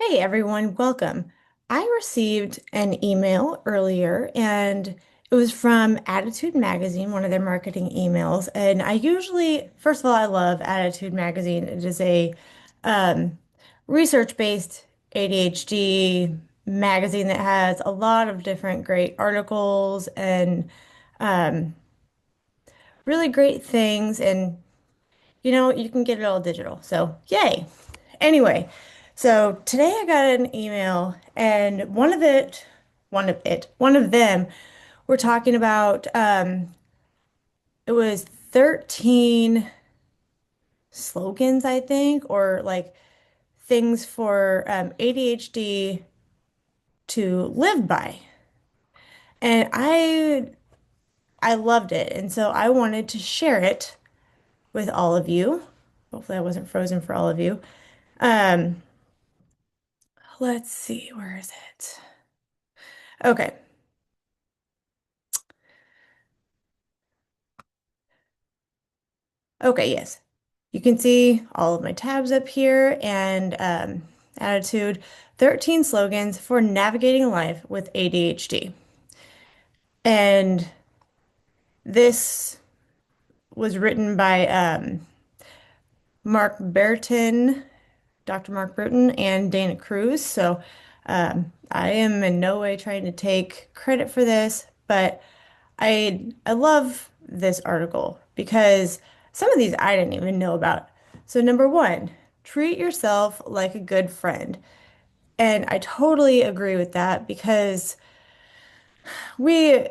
Hey everyone, welcome. I received an email earlier and it was from ADDitude Magazine, one of their marketing emails. And I usually, first of all, I love ADDitude Magazine. It is a um, research-based ADHD magazine that has a lot of different great articles and um, really great things. And you can get it all digital. So, yay. Anyway, so today I got an email and one of them were talking about it was 13 slogans, I think, or like things for ADHD to live by. And I loved it. And so I wanted to share it with all of you. Hopefully I wasn't frozen for all of you. Um, let's see, where is it? Okay. Okay, yes. You can see all of my tabs up here and attitude 13 slogans for navigating life with ADHD. And this was written by Mark Burton, Dr. Mark Burton, and Dana Cruz. So I am in no way trying to take credit for this, but I love this article because some of these I didn't even know about. So number one, treat yourself like a good friend. And I totally agree with that because we,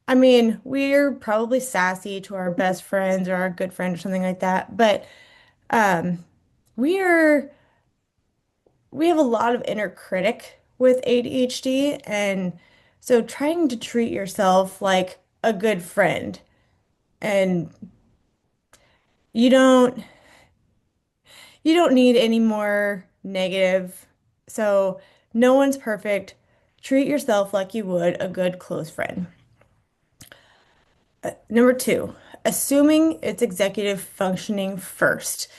I mean, we're probably sassy to our best friends or our good friend or something like that, but um, we're we have a lot of inner critic with ADHD, and so trying to treat yourself like a good friend and you don't you don't need any more negative. So no one's perfect. Treat yourself like you would a good close friend. Number two, assuming it's executive functioning first.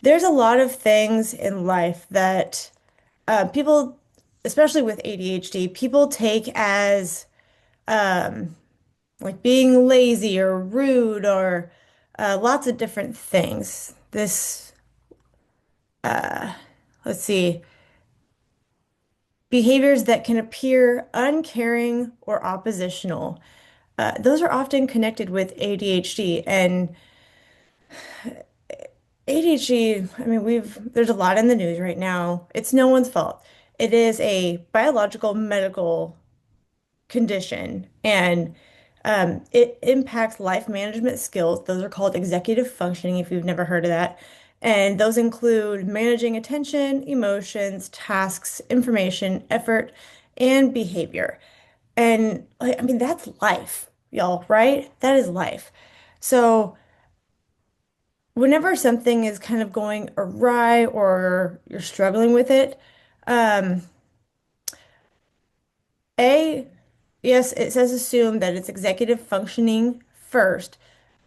There's a lot of things in life that people, especially with ADHD, people take as like being lazy or rude or lots of different things. Let's see, behaviors that can appear uncaring or oppositional. Those are often connected with ADHD. And ADHD, I mean, there's a lot in the news right now. It's no one's fault. It is a biological medical condition and it impacts life management skills. Those are called executive functioning, if you've never heard of that. And those include managing attention, emotions, tasks, information, effort, and behavior. And like, I mean, that's life, y'all, right? That is life. So whenever something is kind of going awry or you're struggling with it, um, A, yes, it says assume that it's executive functioning first,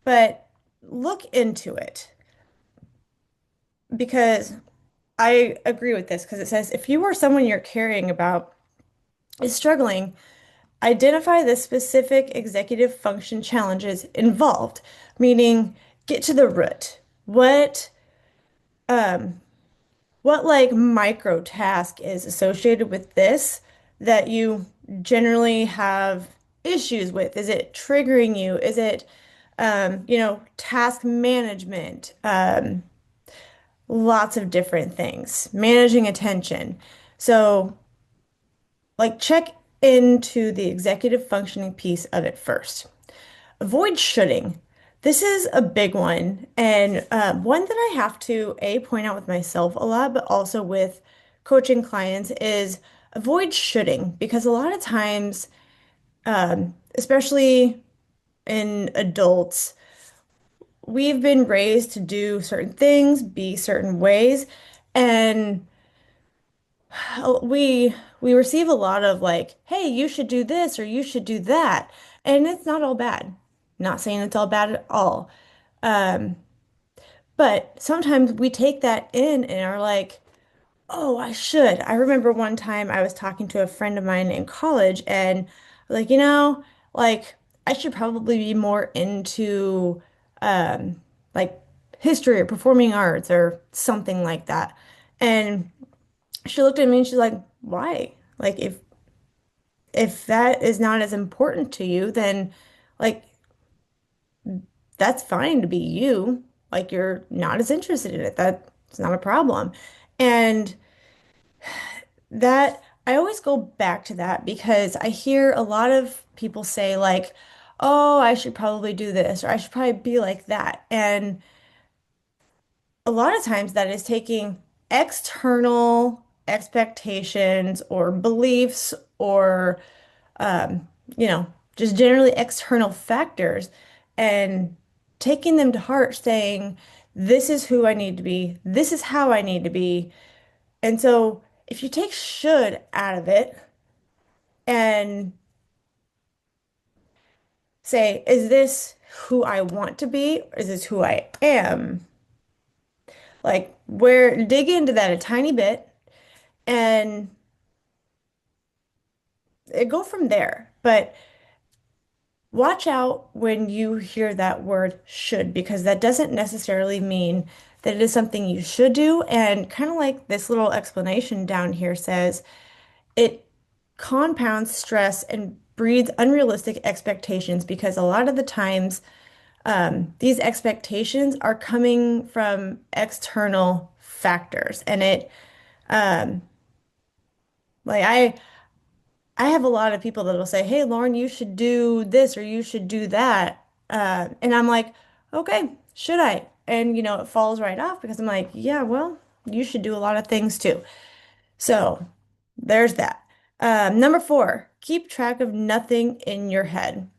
but look into it because I agree with this because it says if you or someone you're caring about is struggling, identify the specific executive function challenges involved, meaning get to the root. Um, what like micro task is associated with this that you generally have issues with? Is it triggering you? Is it, task management? Lots of different things. Managing attention. So, like, check into the executive functioning piece of it first. Avoid shoulding. This is a big one, and one that I have to point out with myself a lot, but also with coaching clients is avoid shoulding because a lot of times, especially in adults, we've been raised to do certain things, be certain ways, and we receive a lot of like, hey, you should do this or you should do that, and it's not all bad. Not saying it's all bad at all. Um, But sometimes we take that in and are like, Oh, I should. I remember one time I was talking to a friend of mine in college and like, like I should probably be more into um like history or performing arts or something like that. And she looked at me and she's like, "Why? Like if that is not as important to you, then like that's fine to be you. Like you're not as interested in it. That's not a problem." And that I always go back to that because I hear a lot of people say like, "Oh, I should probably do this or I should probably be like that." And a lot of times that is taking external expectations or beliefs or um, you know, just generally external factors and taking them to heart saying, "This is who I need to be. This is how I need to be." And so if you take should out of it and say, is this who I want to be? Or is this who I am? Like, where dig into that a tiny bit and go from there. But watch out when you hear that word should, because that doesn't necessarily mean that it is something you should do. And kind of like this little explanation down here says, it compounds stress and breeds unrealistic expectations because a lot of the times these expectations are coming from external factors. And it, um, like I have a lot of people that will say, "Hey, Lauren, you should do this or you should do that." And I'm like, "Okay, should I?" And it falls right off because I'm like, "Yeah, well, you should do a lot of things too." So there's that. Number four, keep track of nothing in your head.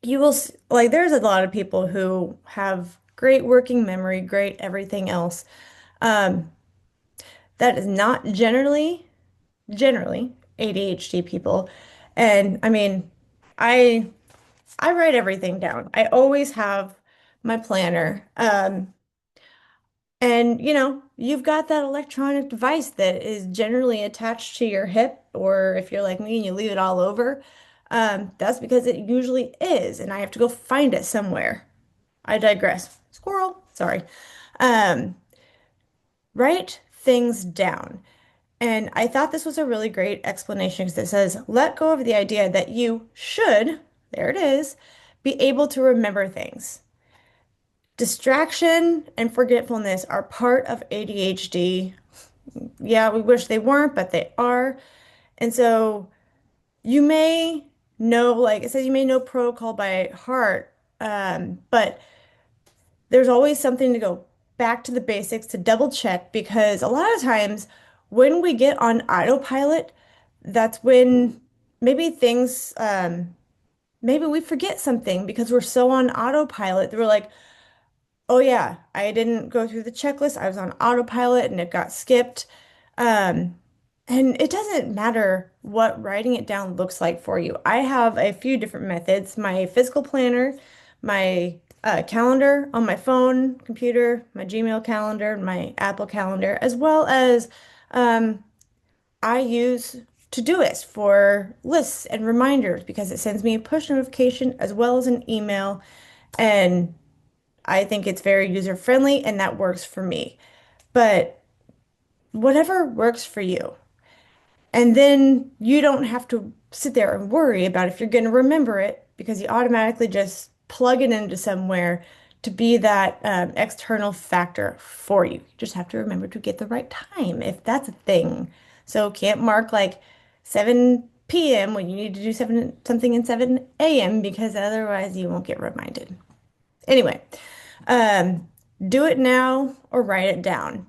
You will, like, there's a lot of people who have great working memory, great everything else. Um, that is not generally ADHD people. And I mean, I I write everything down. I always have my planner. And you've got that electronic device that is generally attached to your hip, or if you're like me and you leave it all over, that's because it usually is, and I have to go find it somewhere. I digress. Squirrel, sorry. Um, write things down. And I thought this was a really great explanation because it says, let go of the idea that you should, there it is, be able to remember things. Distraction and forgetfulness are part of ADHD. Yeah, we wish they weren't, but they are. And so you may know, like it says, you may know protocol by heart, but there's always something to go back to the basics to double check because a lot of times when we get on autopilot, that's when maybe things, maybe we forget something because we're so on autopilot that we're like, oh yeah, I didn't go through the checklist. I was on autopilot and it got skipped. Um, and it doesn't matter what writing it down looks like for you. I have a few different methods. My physical planner, my calendar on my phone, computer, my Gmail calendar, my Apple calendar, as well as um, I use Todoist for lists and reminders because it sends me a push notification as well as an email. And I think it's very user friendly and that works for me. But whatever works for you. And then you don't have to sit there and worry about if you're going to remember it because you automatically just plug it into somewhere to be that external factor for you. You just have to remember to get the right time if that's a thing. So can't mark like 7 p.m. when you need to do something in 7 a.m. because otherwise you won't get reminded. Anyway, um, do it now or write it down.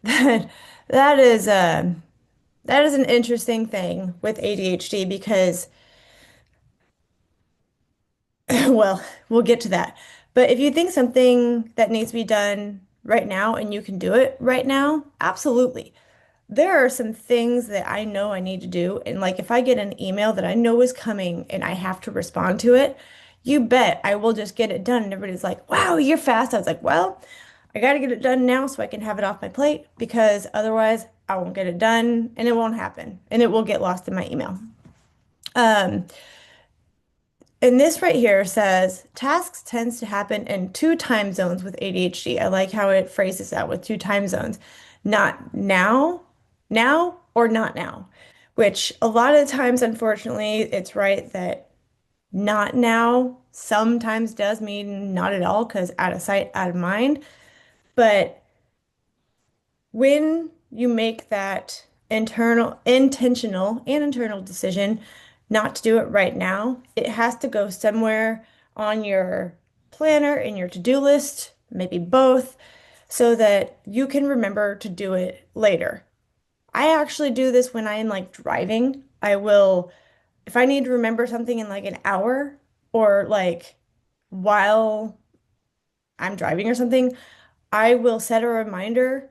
That that is that is an interesting thing with ADHD because, well, we'll get to that. But if you think something that needs to be done right now and you can do it right now, absolutely. There are some things that I know I need to do. And like if I get an email that I know is coming and I have to respond to it, you bet I will just get it done. And everybody's like, wow, you're fast. I was like, well, I got to get it done now so I can have it off my plate because otherwise I won't get it done and it won't happen and it will get lost in my email. Um, and this right here says tasks tends to happen in two time zones with ADHD. I like how it phrases that with two time zones. Not now, now or not now, which a lot of the times, unfortunately, it's right that not now sometimes does mean not at all because out of sight, out of mind. But when you make that intentional and internal decision not to do it right now, it has to go somewhere on your planner, in your to-do list, maybe both, so that you can remember to do it later. I actually do this when I am like driving. I will, if I need to remember something in like an hour or like while I'm driving or something, I will set a reminder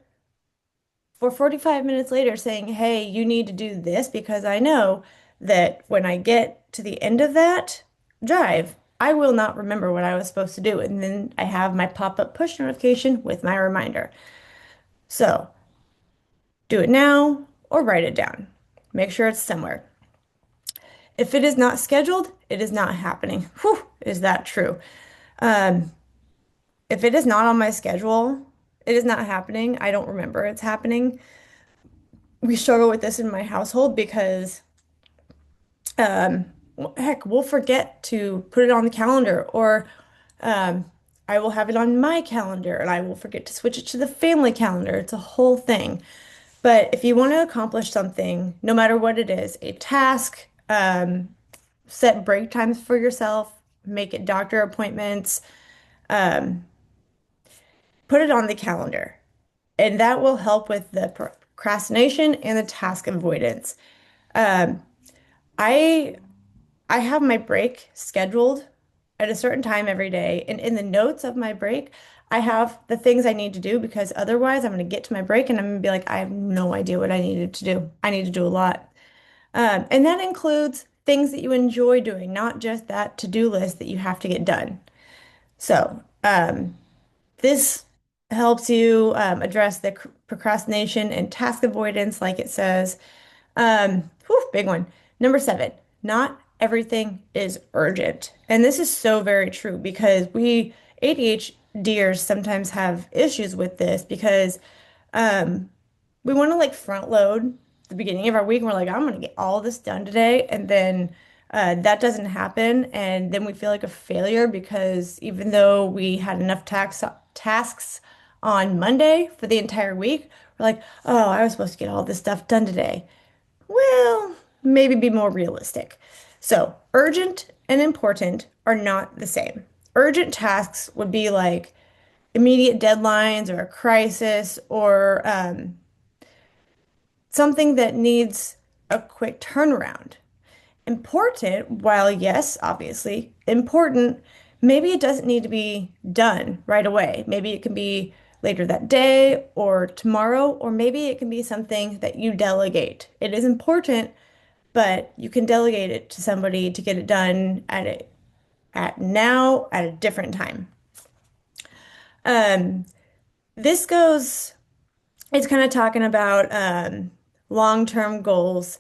for 45 minutes later saying, hey, you need to do this because I know that when I get to the end of that drive, I will not remember what I was supposed to do. And then I have my pop-up push notification with my reminder. So do it now or write it down. Make sure it's somewhere. If it is not scheduled, it is not happening. Whew, is that true? Um, if it is not on my schedule, it is not happening. I don't remember it's happening. We struggle with this in my household because um, heck, we'll forget to put it on the calendar, or um, I will have it on my calendar and I will forget to switch it to the family calendar. It's a whole thing. But if you want to accomplish something, no matter what it is, a task, set break times for yourself, make it doctor appointments, um, put it on the calendar. And that will help with the procrastination and the task avoidance. Um, I I have my break scheduled at a certain time every day. And in the notes of my break, I have the things I need to do because otherwise I'm going to get to my break and I'm going to be like, I have no idea what I needed to do. I need to do a lot. And that includes things that you enjoy doing, not just that to-do list that you have to get done. So, this helps you address the procrastination and task avoidance, like it says. Whew, big one. Number seven, not everything is urgent. And this is so very true because we ADHDers sometimes have issues with this because um, we want to like front load the beginning of our week and we're like, I'm gonna get all this done today. And then that doesn't happen. And then we feel like a failure because even though we had enough tasks on Monday for the entire week, we're like, oh, I was supposed to get all this stuff done today. Well, maybe be more realistic. So, urgent and important are not the same. Urgent tasks would be like immediate deadlines or a crisis or something that needs a quick turnaround. Important, while yes, obviously important, maybe it doesn't need to be done right away. Maybe it can be later that day or tomorrow, or maybe it can be something that you delegate. It is important, but you can delegate it to somebody to get it done at now at a different time. Um, this goes, it's kind of talking about long-term goals,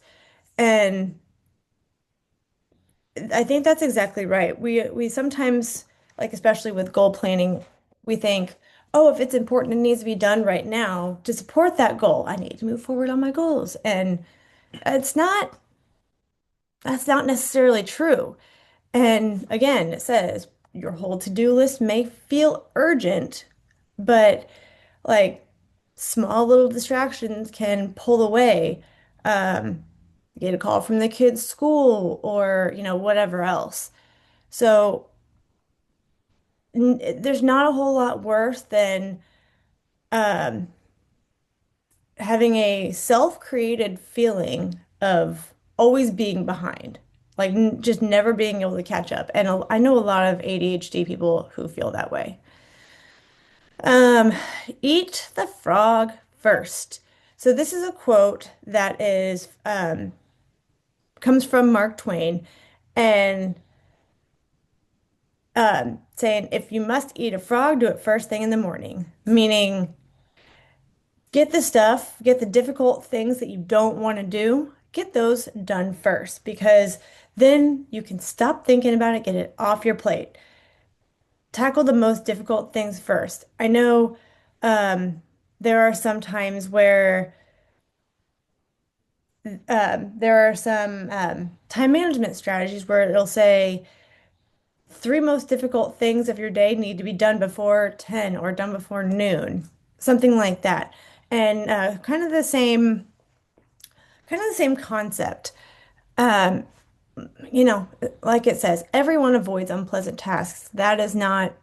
and I think that's exactly right. We sometimes, like especially with goal planning, we think, oh, if it's important, it needs to be done right now to support that goal. I need to move forward on my goals, and it's not. That's not necessarily true. And again, it says your whole to-do list may feel urgent, but like small little distractions can pull away. Um, get a call from the kid's school or, whatever else. So there's not a whole lot worse than um, having a self-created feeling of always being behind, like just never being able to catch up. And I know a lot of ADHD people who feel that way. Um, Eat the frog first. So this is a quote that is comes from Mark Twain, and saying if you must eat a frog, do it first thing in the morning, meaning get the stuff, get the difficult things that you don't want to do, get those done first because then you can stop thinking about it, get it off your plate. Tackle the most difficult things first. I know there are some times where there are some time management strategies where it'll say three most difficult things of your day need to be done before 10 or done before noon, something like that. And kind of the same concept. Um, you know, like it says, everyone avoids unpleasant tasks. That is not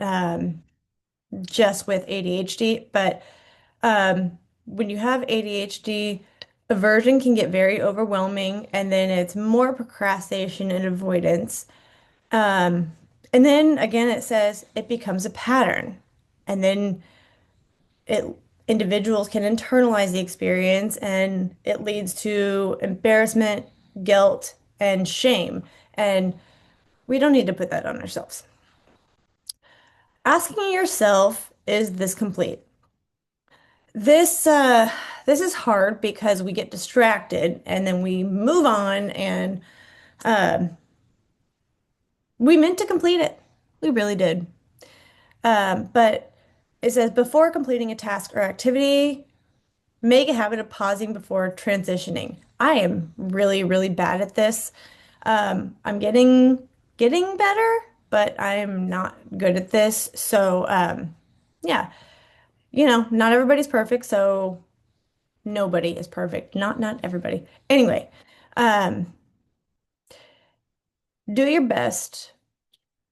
just with ADHD, but when you have ADHD, aversion can get very overwhelming, and then it's more procrastination and avoidance. Um, and then again, it says it becomes a pattern, and then it individuals can internalize the experience, and it leads to embarrassment, guilt, and shame. And we don't need to put that on ourselves. Asking yourself, is this complete? This this is hard because we get distracted and then we move on and um, we meant to complete it. We really did. But it says before completing a task or activity, make a habit of pausing before transitioning. I am really, really bad at this. I'm getting better, but I'm not good at this. So yeah, not everybody's perfect, so nobody is perfect. Not everybody. Anyway, um, do your best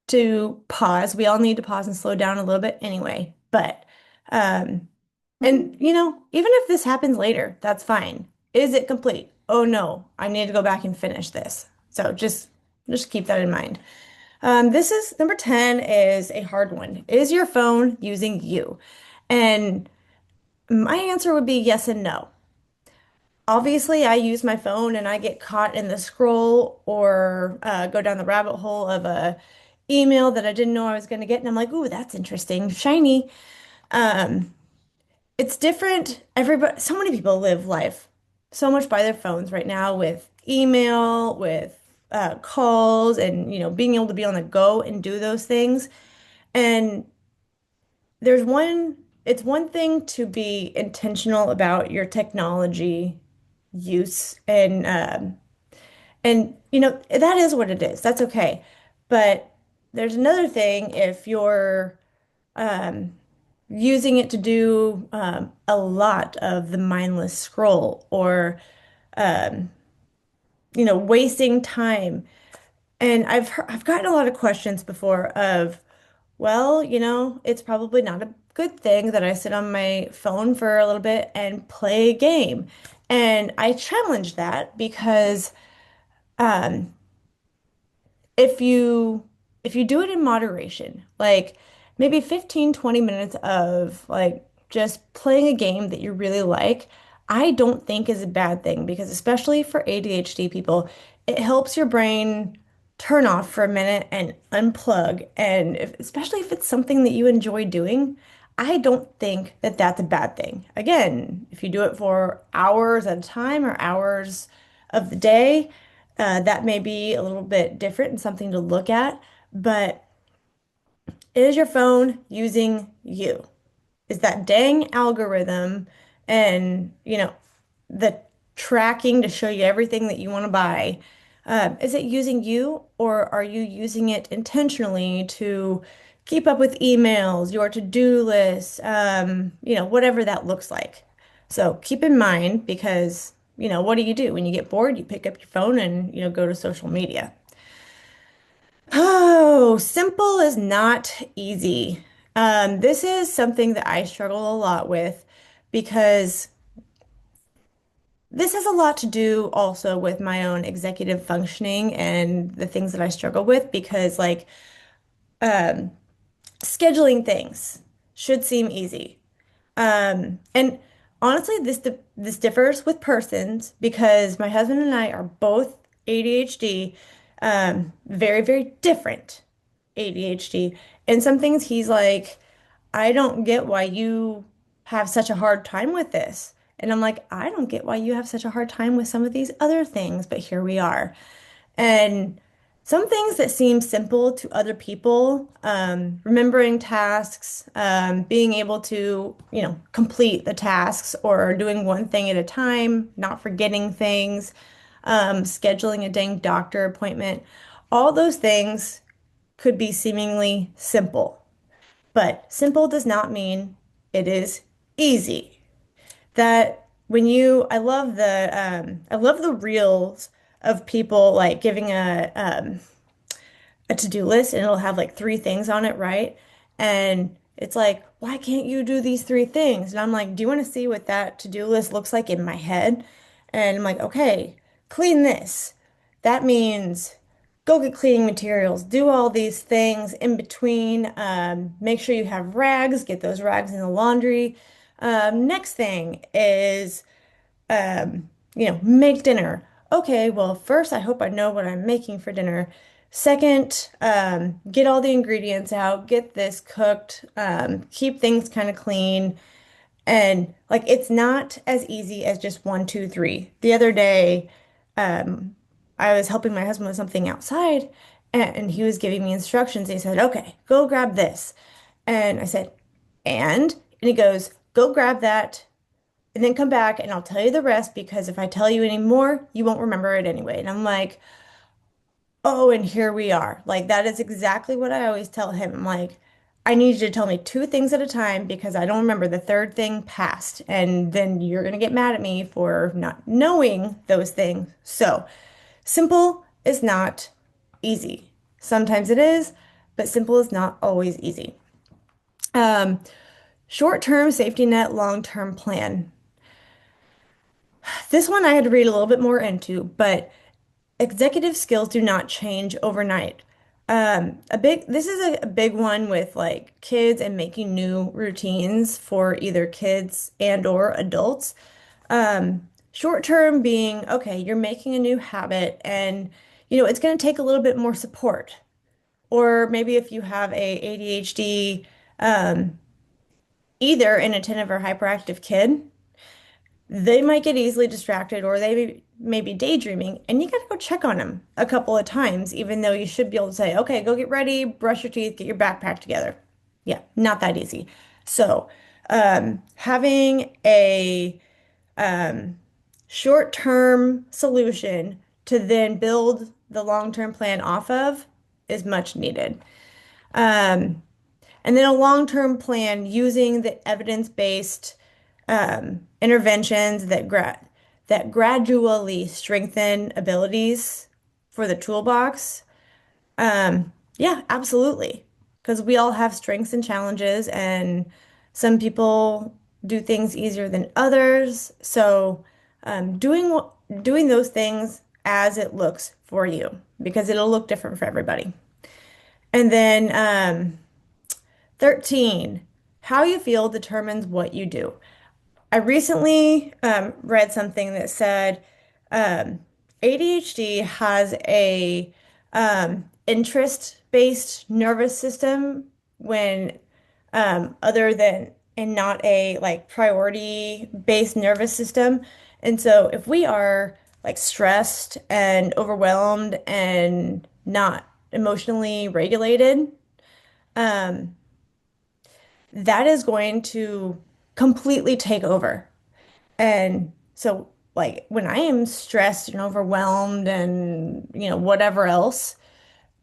to pause. We all need to pause and slow down a little bit anyway. But and even if this happens later, that's fine. Is it complete? Oh no, I need to go back and finish this. So just keep that in mind. This is number 10 is a hard one. Is your phone using you? And my answer would be yes and no. Obviously, I use my phone and I get caught in the scroll or go down the rabbit hole of a email that I didn't know I was going to get, and I'm like, "Ooh, that's interesting, shiny." Um, it's different. Everybody, so many people live life so much by their phones right now with email, with calls, and being able to be on the go and do those things. And there's one, it's one thing to be intentional about your technology use and that is what it is. That's okay. But there's another thing if you're um, using it to do a lot of the mindless scroll or um, wasting time. And I've gotten a lot of questions before of, well, it's probably not a good thing that I sit on my phone for a little bit and play a game. And I challenge that because um, if you if you do it in moderation, like maybe 15, 20 minutes of like just playing a game that you really like, I don't think is a bad thing because especially for ADHD people, it helps your brain turn off for a minute and unplug. And especially if it's something that you enjoy doing, I don't think that that's a bad thing. Again, if you do it for hours at a time or hours of the day, that may be a little bit different and something to look at, but is your phone using you? Is that dang algorithm and, the tracking to show you everything that you want to buy, is it using you or are you using it intentionally to keep up with emails, your to-do list, whatever that looks like? So keep in mind because, what do? When you get bored, you pick up your phone and, go to social media. Oh, simple is not easy. This is something that I struggle a lot with because this has a lot to do also with my own executive functioning and the things that I struggle with because like um, scheduling things should seem easy. And honestly, this differs with persons because my husband and I are both ADHD, very, very different. ADHD. And some things he's like, I don't get why you have such a hard time with this. And I'm like, I don't get why you have such a hard time with some of these other things, but here we are. And some things that seem simple to other people, remembering tasks, being able to, complete the tasks or doing one thing at a time, not forgetting things, scheduling a dang doctor appointment, all those things could be seemingly simple. But simple does not mean it is easy. That when you, I love the reels of people like giving a to-do list and it'll have like three things on it, right? And it's like, why can't you do these three things? And I'm like, do you want to see what that to-do list looks like in my head? And I'm like, okay, clean this. That means go get cleaning materials, do all these things in between. Make sure you have rags, get those rags in the laundry. Next thing is make dinner. Okay, well, first, I hope I know what I'm making for dinner. Second, get all the ingredients out, get this cooked, keep things kind of clean. And like, it's not as easy as just one, two, three. The other day, I was helping my husband with something outside, and he was giving me instructions. He said, okay, go grab this. And I said, and he goes, go grab that and then come back and I'll tell you the rest because if I tell you any more, you won't remember it anyway. And I'm like, oh, and here we are. Like, that is exactly what I always tell him. I'm like, I need you to tell me two things at a time because I don't remember the third thing past. And then you're going to get mad at me for not knowing those things. So, simple is not easy. Sometimes it is, but simple is not always easy. Um, Short-term safety net, long-term plan. This one I had to read a little bit more into, but executive skills do not change overnight. This is a big one with like kids and making new routines for either kids and or adults. Short term being, okay, you're making a new habit and it's going to take a little bit more support. Or maybe if you have a ADHD, either an attentive or hyperactive kid, they might get easily distracted or may be daydreaming, and you got to go check on them a couple of times, even though you should be able to say, okay, go get ready, brush your teeth, get your backpack together. Yeah, not that easy. So, having a short-term solution to then build the long-term plan off of is much needed. Um, and then a long-term plan using the evidence-based interventions that gradually strengthen abilities for the toolbox. Yeah, absolutely. Because we all have strengths and challenges, and some people do things easier than others. So, doing those things as it looks for you, because it'll look different for everybody. And then 13, how you feel determines what you do. I recently read something that said ADHD has a interest-based nervous system when other than and not a like priority-based nervous system. And so if we are like stressed and overwhelmed and not emotionally regulated, um, that is going to completely take over. And so, like, when I am stressed and overwhelmed and, whatever else,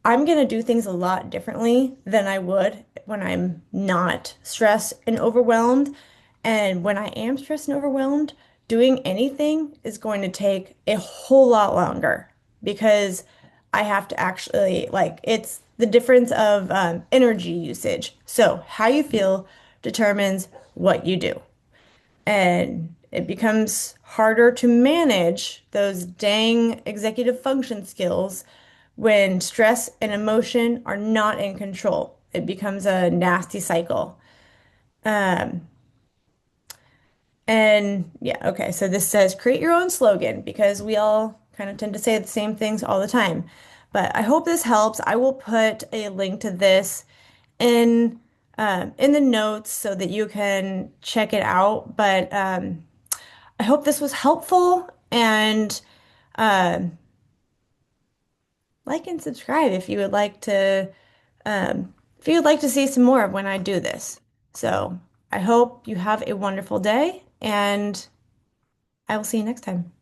I'm going to do things a lot differently than I would when I'm not stressed and overwhelmed. And when I am stressed and overwhelmed, doing anything is going to take a whole lot longer because I have to actually, like, it's the difference of energy usage. So, how you feel determines what you do. And it becomes harder to manage those dang executive function skills when stress and emotion are not in control. It becomes a nasty cycle. Um, and yeah, okay, so this says create your own slogan because we all kind of tend to say the same things all the time. But I hope this helps. I will put a link to this in in the notes so that you can check it out. But I hope this was helpful and like and subscribe if you would like to see some more of when I do this. So I hope you have a wonderful day and I will see you next time.